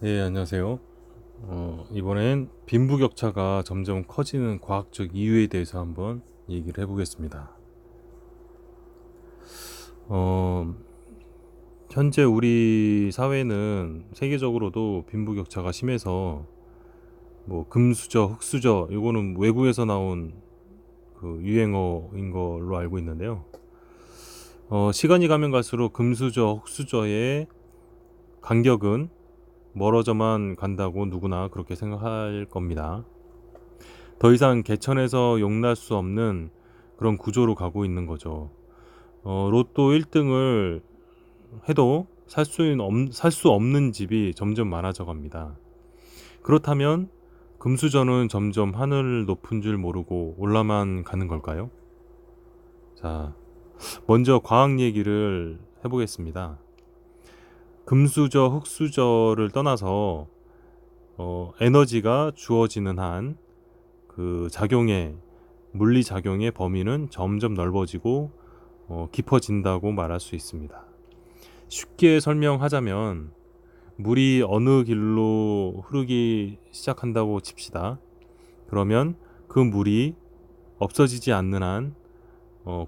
네, 안녕하세요. 이번엔 빈부격차가 점점 커지는 과학적 이유에 대해서 한번 얘기를 해보겠습니다. 어, 현재 우리 사회는 세계적으로도 빈부격차가 심해서 뭐 금수저, 흑수저, 이거는 외국에서 나온 그 유행어인 걸로 알고 있는데요. 시간이 가면 갈수록 금수저, 흑수저의 간격은 멀어져만 간다고 누구나 그렇게 생각할 겁니다. 더 이상 개천에서 용날 수 없는 그런 구조로 가고 있는 거죠. 로또 1등을 해도 살 수 없는 집이 점점 많아져 갑니다. 그렇다면 금수저는 점점 하늘 높은 줄 모르고 올라만 가는 걸까요? 자, 먼저 과학 얘기를 해보겠습니다. 금수저, 흑수저를 떠나서 에너지가 주어지는 한 그 작용의 물리 작용의 범위는 점점 넓어지고 깊어진다고 말할 수 있습니다. 쉽게 설명하자면 물이 어느 길로 흐르기 시작한다고 칩시다. 그러면 그 물이 없어지지 않는 한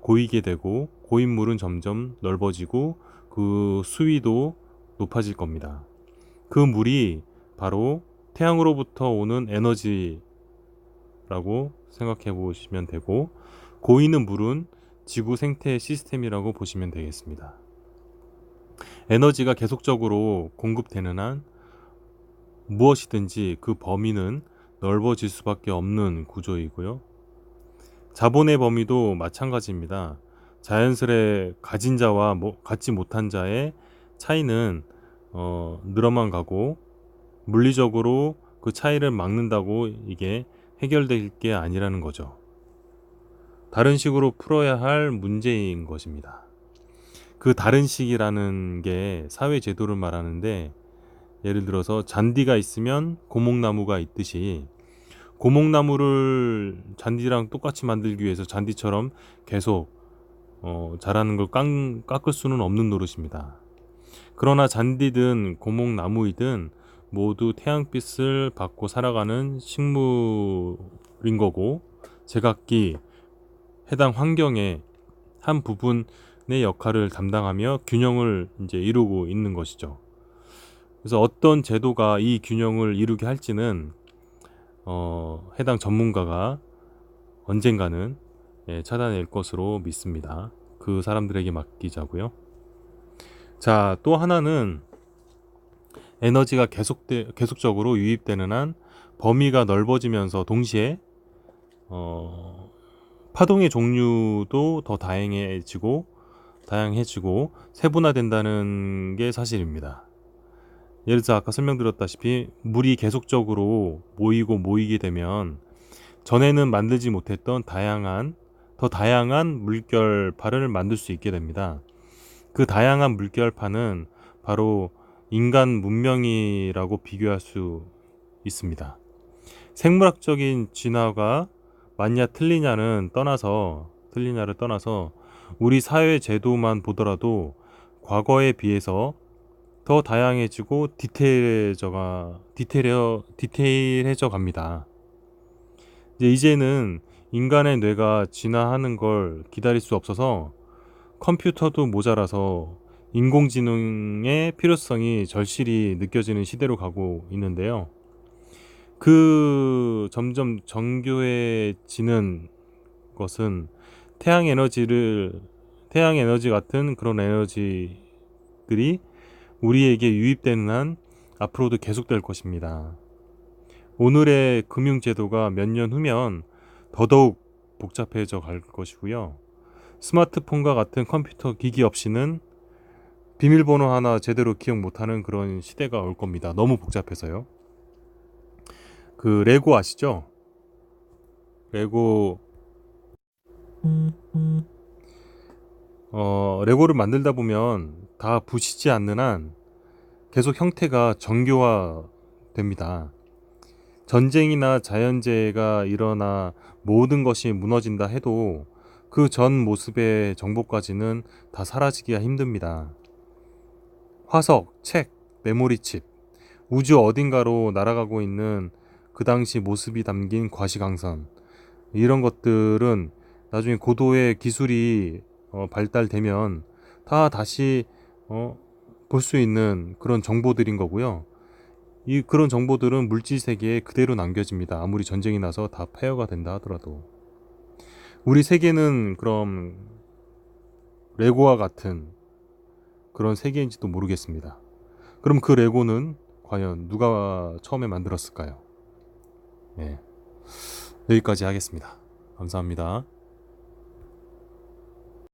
고이게 되고 고인 물은 점점 넓어지고 그 수위도 높아질 겁니다. 그 물이 바로 태양으로부터 오는 에너지라고 생각해 보시면 되고, 고이는 물은 지구 생태 시스템이라고 보시면 되겠습니다. 에너지가 계속적으로 공급되는 한 무엇이든지 그 범위는 넓어질 수밖에 없는 구조이고요. 자본의 범위도 마찬가지입니다. 자연스레 가진 자와 갖지 못한 자의 차이는 늘어만 가고, 물리적으로 그 차이를 막는다고 이게 해결될 게 아니라는 거죠. 다른 식으로 풀어야 할 문제인 것입니다. 그 다른 식이라는 게 사회 제도를 말하는데, 예를 들어서 잔디가 있으면 고목나무가 있듯이 고목나무를 잔디랑 똑같이 만들기 위해서 잔디처럼 계속 자라는 걸 깎을 수는 없는 노릇입니다. 그러나 잔디든 고목나무이든 모두 태양빛을 받고 살아가는 식물인 거고, 제각기 해당 환경의 한 부분의 역할을 담당하며 균형을 이제 이루고 있는 것이죠. 그래서 어떤 제도가 이 균형을 이루게 할지는 해당 전문가가 언젠가는 찾아낼 것으로 믿습니다. 그 사람들에게 맡기자고요. 자, 또 하나는 에너지가 계속적으로 유입되는 한 범위가 넓어지면서 동시에 파동의 종류도 더 다양해지고 세분화된다는 게 사실입니다. 예를 들어 아까 설명드렸다시피 물이 계속적으로 모이게 되면 전에는 만들지 못했던 더 다양한 물결파를 만들 수 있게 됩니다. 그 다양한 물결파는 바로 인간 문명이라고 비교할 수 있습니다. 생물학적인 진화가 맞냐 틀리냐를 떠나서 우리 사회 제도만 보더라도 과거에 비해서 더 다양해지고 디테일해져 갑니다. 이제는 인간의 뇌가 진화하는 걸 기다릴 수 없어서 컴퓨터도 모자라서 인공지능의 필요성이 절실히 느껴지는 시대로 가고 있는데요. 그 점점 정교해지는 것은 태양 에너지 같은 그런 에너지들이 우리에게 유입되는 한 앞으로도 계속될 것입니다. 오늘의 금융제도가 몇 년 후면 더더욱 복잡해져 갈 것이고요. 스마트폰과 같은 컴퓨터 기기 없이는 비밀번호 하나 제대로 기억 못하는 그런 시대가 올 겁니다. 너무 복잡해서요. 그 레고 아시죠? 레고 레고를 만들다 보면 다 부시지 않는 한 계속 형태가 정교화됩니다. 전쟁이나 자연재해가 일어나 모든 것이 무너진다 해도 그 전 모습의 정보까지는 다 사라지기가 힘듭니다. 화석, 책, 메모리 칩, 우주 어딘가로 날아가고 있는 그 당시 모습이 담긴 과시광선, 이런 것들은 나중에 고도의 기술이 발달되면 다 다시 볼 수 있는 그런 정보들인 거고요. 이 그런 정보들은 물질 세계에 그대로 남겨집니다. 아무리 전쟁이 나서 다 폐허가 된다 하더라도. 우리 세계는 그럼 레고와 같은 그런 세계인지도 모르겠습니다. 그럼 그 레고는 과연 누가 처음에 만들었을까요? 네. 여기까지 하겠습니다. 감사합니다.